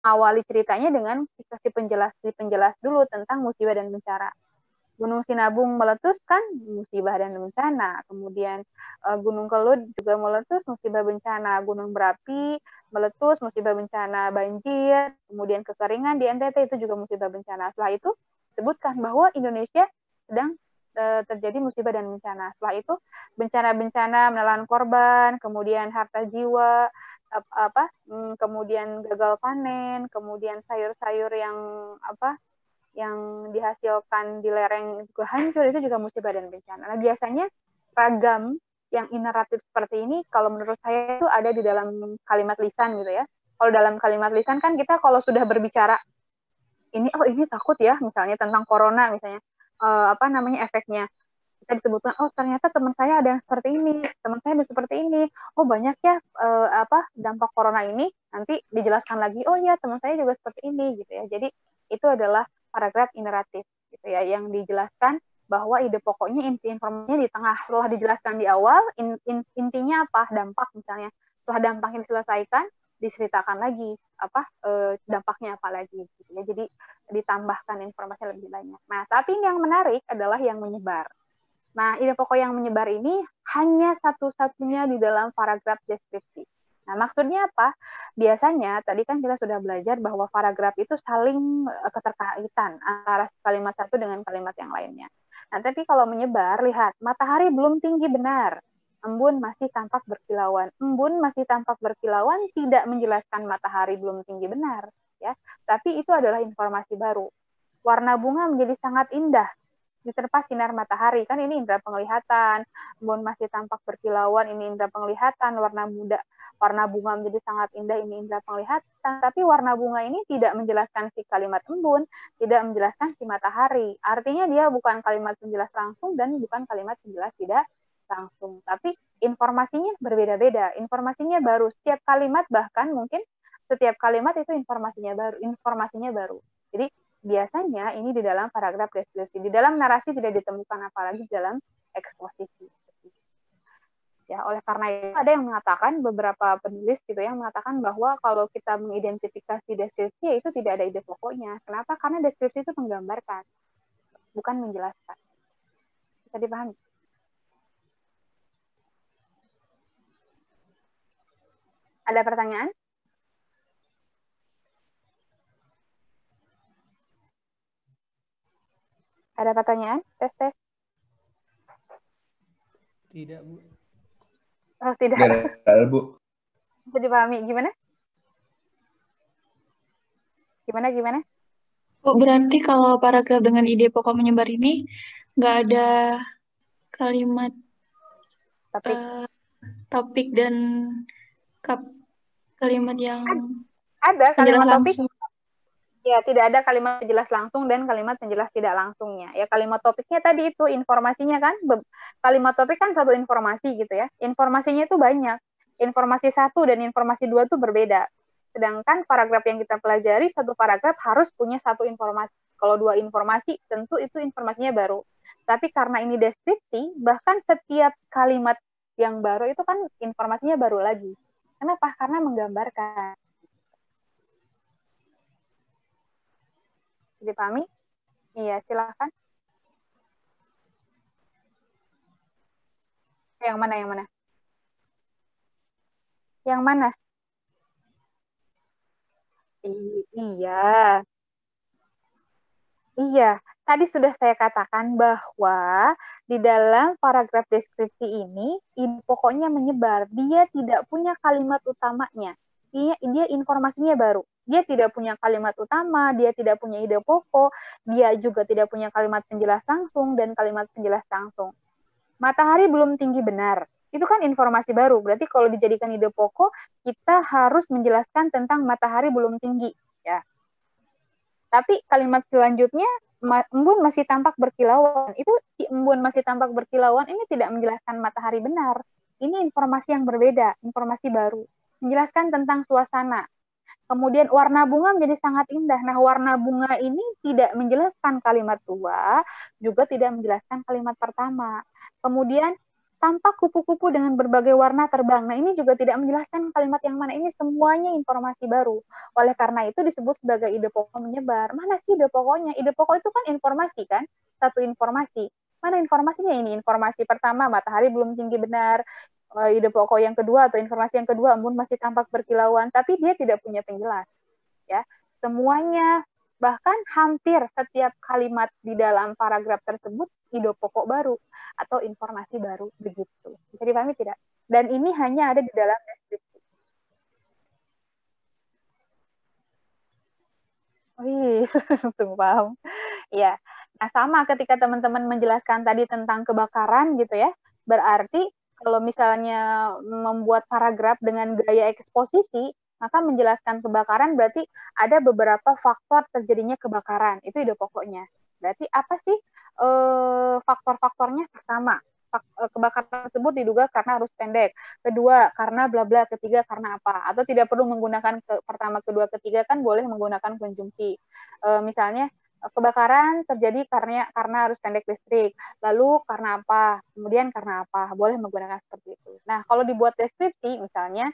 awali ceritanya dengan si penjelas dulu tentang musibah dan bencana. Gunung Sinabung meletus kan musibah dan bencana. Kemudian Gunung Kelud juga meletus musibah bencana. Gunung Berapi meletus musibah bencana. Banjir, kemudian kekeringan di NTT itu juga musibah bencana. Setelah itu sebutkan bahwa Indonesia sedang terjadi musibah dan bencana. Setelah itu bencana-bencana menelan korban, kemudian harta jiwa, kemudian gagal panen, kemudian sayur-sayur yang dihasilkan di lereng juga hancur, itu juga musibah dan bencana. Nah, biasanya ragam yang ineratif seperti ini kalau menurut saya itu ada di dalam kalimat lisan gitu ya. Kalau dalam kalimat lisan kan kita kalau sudah berbicara ini takut ya, misalnya tentang corona misalnya, efeknya kita disebutkan, oh ternyata teman saya ada yang seperti ini, teman saya ada seperti ini, oh banyak ya dampak corona ini, nanti dijelaskan lagi, oh ya teman saya juga seperti ini gitu ya. Jadi itu adalah paragraf ineratif gitu ya, yang dijelaskan bahwa ide pokoknya, inti informasinya di tengah. Setelah dijelaskan di awal, intinya apa, dampak misalnya. Setelah dampaknya diselesaikan, diceritakan lagi dampaknya apa lagi gitu ya. Jadi ditambahkan informasi lebih banyak. Nah, tapi yang menarik adalah yang menyebar. Nah, ide pokok yang menyebar ini hanya satu-satunya di dalam paragraf deskripsi. Nah, maksudnya apa? Biasanya, tadi kan kita sudah belajar bahwa paragraf itu saling keterkaitan antara kalimat satu dengan kalimat yang lainnya. Nah, tapi kalau menyebar, lihat, matahari belum tinggi benar. Embun masih tampak berkilauan. Embun masih tampak berkilauan tidak menjelaskan matahari belum tinggi benar. Ya, tapi itu adalah informasi baru. Warna bunga menjadi sangat indah diterpa sinar matahari, kan ini indera penglihatan. Embun masih tampak berkilauan, ini indera penglihatan. Warna bunga menjadi sangat indah, ini indera penglihatan. Tapi warna bunga ini tidak menjelaskan si kalimat embun, tidak menjelaskan si matahari. Artinya dia bukan kalimat penjelas langsung dan bukan kalimat penjelas tidak langsung. Tapi informasinya berbeda-beda, informasinya baru. Setiap kalimat, bahkan mungkin setiap kalimat itu informasinya baru. Jadi biasanya ini di dalam paragraf deskripsi. Di dalam narasi tidak ditemukan, apalagi dalam eksposisi. Ya, oleh karena itu ada yang mengatakan, beberapa penulis gitu yang mengatakan bahwa kalau kita mengidentifikasi deskripsi itu tidak ada ide pokoknya. Kenapa? Karena deskripsi itu menggambarkan, bukan menjelaskan. Bisa dipahami? Ada pertanyaan? Ada pertanyaan? Tes. Tidak, Bu. Oh, tidak. Ada, Bu. Bisa dipahami. Gimana? Gimana? Oh, berarti kalau paragraf dengan ide pokok menyebar ini nggak ada kalimat topik dan kalimat yang ada kalimat topik. Langsung. Ya, tidak ada kalimat penjelas langsung dan kalimat penjelas tidak langsungnya. Ya, kalimat topiknya tadi itu informasinya kan, kalimat topik kan satu informasi gitu ya. Informasinya itu banyak. Informasi 1 dan informasi 2 itu berbeda. Sedangkan paragraf yang kita pelajari, satu paragraf harus punya satu informasi. Kalau 2 informasi, tentu itu informasinya baru. Tapi karena ini deskripsi, bahkan setiap kalimat yang baru itu kan informasinya baru lagi. Kenapa? Karena menggambarkan. Dipahami? Iya, silahkan. Yang mana? Yang mana? Iya. Tadi sudah saya katakan bahwa di dalam paragraf deskripsi ini, pokoknya menyebar. Dia tidak punya kalimat utamanya. Dia informasinya baru. Dia tidak punya kalimat utama, dia tidak punya ide pokok, dia juga tidak punya kalimat penjelas langsung dan kalimat penjelas langsung. Matahari belum tinggi benar. Itu kan informasi baru. Berarti kalau dijadikan ide pokok, kita harus menjelaskan tentang matahari belum tinggi. Ya. Tapi kalimat selanjutnya, embun masih tampak berkilauan. Itu embun masih tampak berkilauan, ini tidak menjelaskan matahari benar. Ini informasi yang berbeda, informasi baru. Menjelaskan tentang suasana. Kemudian warna bunga menjadi sangat indah. Nah, warna bunga ini tidak menjelaskan kalimat 2, juga tidak menjelaskan kalimat pertama. Kemudian tampak kupu-kupu dengan berbagai warna terbang. Nah, ini juga tidak menjelaskan kalimat yang mana. Ini semuanya informasi baru. Oleh karena itu disebut sebagai ide pokok menyebar. Mana sih ide pokoknya? Ide pokok itu kan informasi kan? Satu informasi. Mana informasinya ini? Informasi pertama, matahari belum tinggi benar. Ide pokok yang kedua atau informasi yang kedua, embun masih tampak berkilauan, tapi dia tidak punya penjelas. Ya, semuanya, bahkan hampir setiap kalimat di dalam paragraf tersebut ide pokok baru atau informasi baru begitu. Bisa dipahami tidak? Dan ini hanya ada di dalam deskripsi. Wih, langsung paham. Ya. Nah, sama ketika teman-teman menjelaskan tadi tentang kebakaran gitu ya, berarti kalau misalnya membuat paragraf dengan gaya eksposisi, maka menjelaskan kebakaran berarti ada beberapa faktor terjadinya kebakaran. Itu ide pokoknya. Berarti apa sih faktor-faktornya? Pertama, kebakaran tersebut diduga karena arus pendek. Kedua, karena bla bla. Ketiga, karena apa? Atau tidak perlu menggunakan pertama, kedua, ketiga, kan boleh menggunakan konjungsi. Misalnya kebakaran terjadi karena arus pendek listrik. Lalu karena apa? Kemudian karena apa? Boleh menggunakan seperti itu. Nah, kalau dibuat deskripsi misalnya,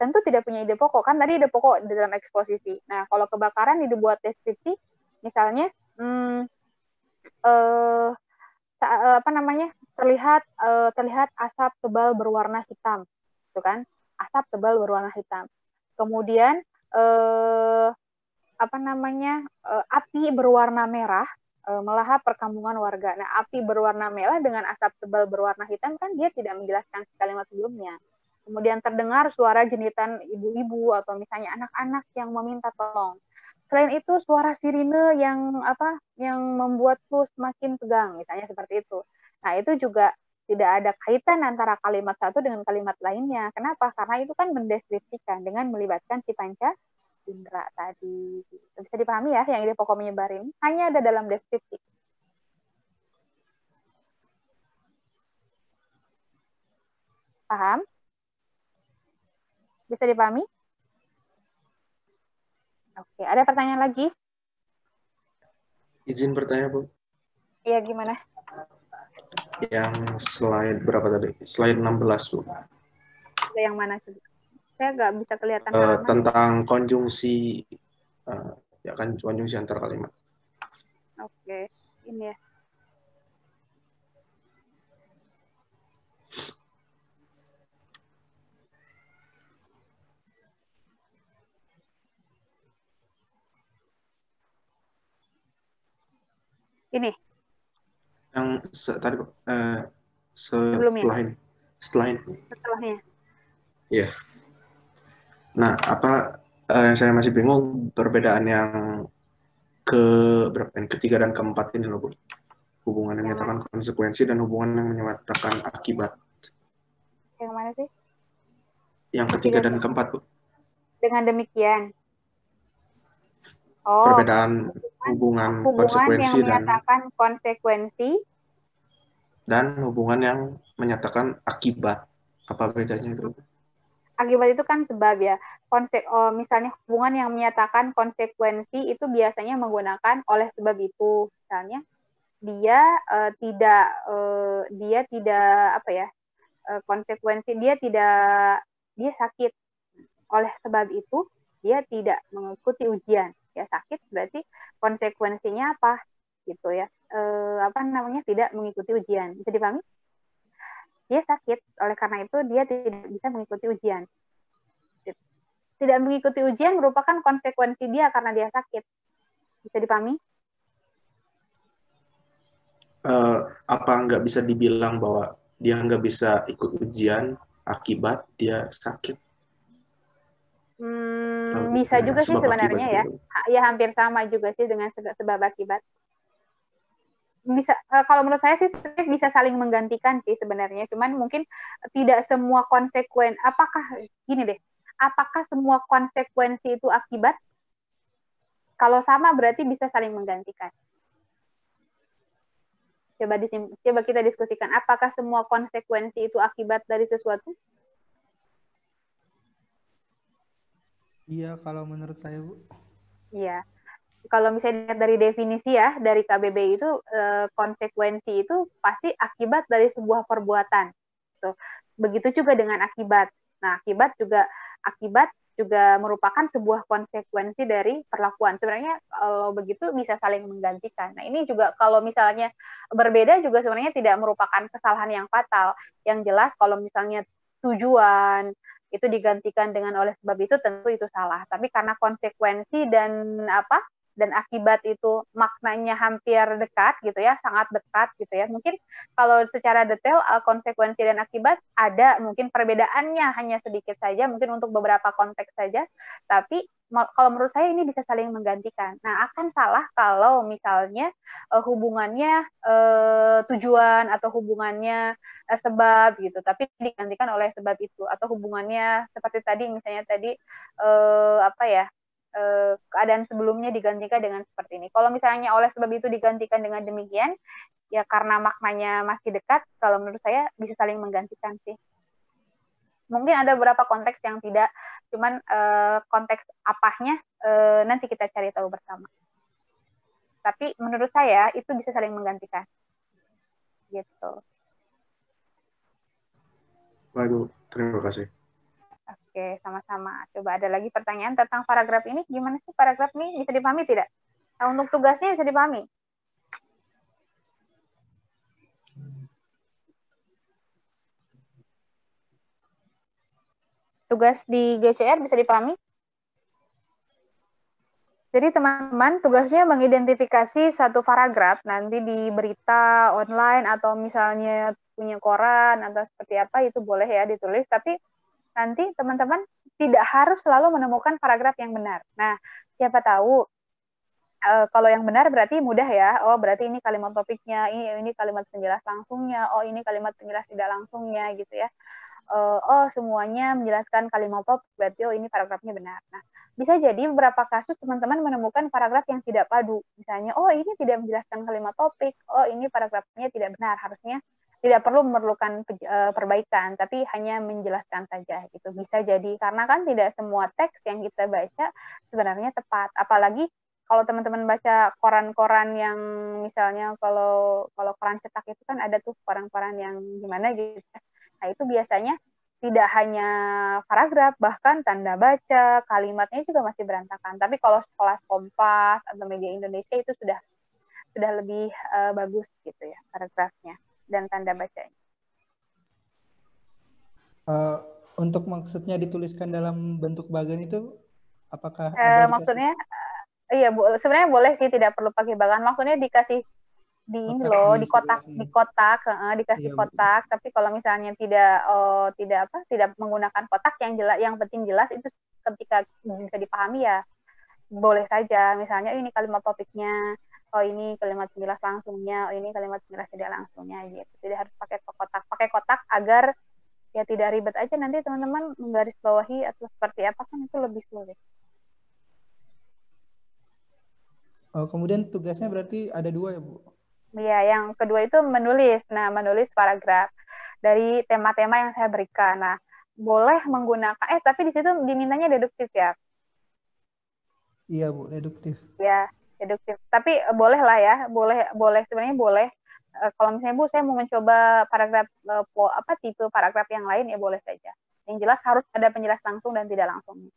tentu tidak punya ide pokok. Kan tadi ide pokok di dalam eksposisi. Nah, kalau kebakaran dibuat deskripsi, misalnya apa namanya? Terlihat asap tebal berwarna hitam, gitu kan? Asap tebal berwarna hitam. Kemudian apa namanya? Api berwarna merah melahap perkampungan warga. Nah, api berwarna merah dengan asap tebal berwarna hitam kan dia tidak menjelaskan kalimat sebelumnya. Kemudian terdengar suara jenitan ibu-ibu atau misalnya anak-anak yang meminta tolong. Selain itu suara sirine yang membuatku semakin tegang, misalnya seperti itu. Nah, itu juga tidak ada kaitan antara kalimat satu dengan kalimat lainnya. Kenapa? Karena itu kan mendeskripsikan dengan melibatkan si panca indera tadi. Bisa dipahami ya yang ide pokok menyebar ini hanya ada dalam deskripsi. Paham? Bisa dipahami? Oke, ada pertanyaan lagi? Izin bertanya, Bu. Iya, gimana? Yang slide berapa tadi? Slide 16, Bu. Ada yang mana? Saya nggak bisa kelihatan tentang konjungsi, ya kan konjungsi antar kalimat. Oke, ini ya. Ini. Yang tadi setelah ini. Setelahnya. Iya. Nah, apa yang saya masih bingung perbedaan yang ketiga dan keempat ini loh, Bu. Hubungan yang menyatakan konsekuensi dan hubungan yang menyatakan akibat. Yang mana sih? Yang ketiga dan keempat, Bu. Dengan demikian. Perbedaan hubungan konsekuensi yang menyatakan konsekuensi dan hubungan yang menyatakan akibat. Apa bedanya itu? Akibat itu kan sebab ya. Misalnya hubungan yang menyatakan konsekuensi itu biasanya menggunakan oleh sebab itu. Misalnya dia tidak apa ya? Konsekuensi dia sakit. Oleh sebab itu dia tidak mengikuti ujian. Ya sakit berarti konsekuensinya apa? Gitu ya. Tidak mengikuti ujian. Bisa dipahami? Dia sakit, oleh karena itu dia tidak bisa mengikuti ujian. Tidak mengikuti ujian merupakan konsekuensi dia karena dia sakit. Bisa dipahami? Apa nggak bisa dibilang bahwa dia nggak bisa ikut ujian akibat dia sakit? Bisa juga sih sebenarnya ya. Gitu. Ya hampir sama juga sih dengan sebab akibat. Bisa kalau menurut saya sih bisa saling menggantikan sih sebenarnya, cuman mungkin tidak semua apakah semua konsekuensi itu akibat? Kalau sama berarti bisa saling menggantikan. Coba kita diskusikan, apakah semua konsekuensi itu akibat dari sesuatu? Iya, kalau menurut saya, Bu. Iya. kalau misalnya dilihat dari definisi ya, dari KBBI itu konsekuensi itu pasti akibat dari sebuah perbuatan. Tuh. Begitu juga dengan akibat. Nah, akibat juga merupakan sebuah konsekuensi dari perlakuan. Sebenarnya kalau begitu bisa saling menggantikan. Nah, ini juga kalau misalnya berbeda juga sebenarnya tidak merupakan kesalahan yang fatal. Yang jelas kalau misalnya tujuan itu digantikan dengan oleh sebab itu tentu itu salah. Tapi karena konsekuensi dan akibat itu maknanya hampir dekat gitu ya, sangat dekat gitu ya. Mungkin kalau secara detail konsekuensi dan akibat ada mungkin perbedaannya hanya sedikit saja, mungkin untuk beberapa konteks saja, tapi kalau menurut saya ini bisa saling menggantikan. Nah, akan salah kalau misalnya hubungannya tujuan atau hubungannya sebab gitu, tapi digantikan oleh sebab itu, atau hubungannya seperti tadi misalnya tadi keadaan sebelumnya digantikan dengan seperti ini. Kalau misalnya oleh sebab itu digantikan dengan demikian, ya karena maknanya masih dekat, kalau menurut saya bisa saling menggantikan sih. Mungkin ada beberapa konteks yang tidak, cuman konteks apanya nanti kita cari tahu bersama. Tapi menurut saya itu bisa saling menggantikan. Gitu. Baik, terima kasih. Oke, sama-sama. Coba ada lagi pertanyaan tentang paragraf ini. Gimana sih paragraf ini? Bisa dipahami tidak? Nah, untuk tugasnya bisa dipahami? Tugas di GCR bisa dipahami? Jadi teman-teman tugasnya mengidentifikasi satu paragraf nanti di berita online atau misalnya punya koran atau seperti apa itu boleh ya ditulis, tapi nanti teman-teman tidak harus selalu menemukan paragraf yang benar. Nah, siapa tahu kalau yang benar berarti mudah ya. Oh, berarti ini kalimat topiknya, ini kalimat penjelas langsungnya, oh ini kalimat penjelas tidak langsungnya gitu ya. Oh semuanya menjelaskan kalimat topik, berarti oh ini paragrafnya benar. Nah, bisa jadi beberapa kasus teman-teman menemukan paragraf yang tidak padu. Misalnya, oh ini tidak menjelaskan kalimat topik, oh ini paragrafnya tidak benar, harusnya tidak perlu memerlukan perbaikan, tapi hanya menjelaskan saja. Itu bisa jadi, karena kan tidak semua teks yang kita baca sebenarnya tepat. Apalagi kalau teman-teman baca koran-koran yang misalnya kalau koran cetak itu kan ada tuh koran-koran yang gimana gitu. Nah, itu biasanya tidak hanya paragraf, bahkan tanda baca, kalimatnya juga masih berantakan. Tapi kalau Kelas Kompas atau Media Indonesia itu sudah lebih bagus gitu ya paragrafnya dan tanda bacanya. Untuk maksudnya dituliskan dalam bentuk bagan itu apakah maksudnya iya sebenarnya boleh sih, tidak perlu pakai bagan. Maksudnya dikasih di ini loh, di kotak, dikasih kotak. Tapi kalau misalnya tidak menggunakan kotak, yang penting jelas itu ketika bisa dipahami ya boleh saja. Misalnya ini kalimat topiknya, oh ini kalimat penjelas langsungnya, oh ini kalimat penjelas tidak langsungnya gitu. Tidak harus pakai kotak. Pakai kotak agar ya tidak ribet aja, nanti teman-teman menggarisbawahi atau seperti apa kan itu lebih sulit. Kemudian tugasnya berarti ada 2 ya, Bu? Iya, yang kedua itu menulis. Nah, menulis paragraf dari tema-tema yang saya berikan. Nah, boleh menggunakan, tapi di situ dimintanya deduktif ya. Iya, Bu, deduktif. Ya, deduktif. Tapi boleh lah ya, boleh sebenarnya boleh. Kalau misalnya Bu, saya mau mencoba paragraf tipe paragraf yang lain ya boleh saja. Yang jelas harus ada penjelas langsung dan tidak langsung.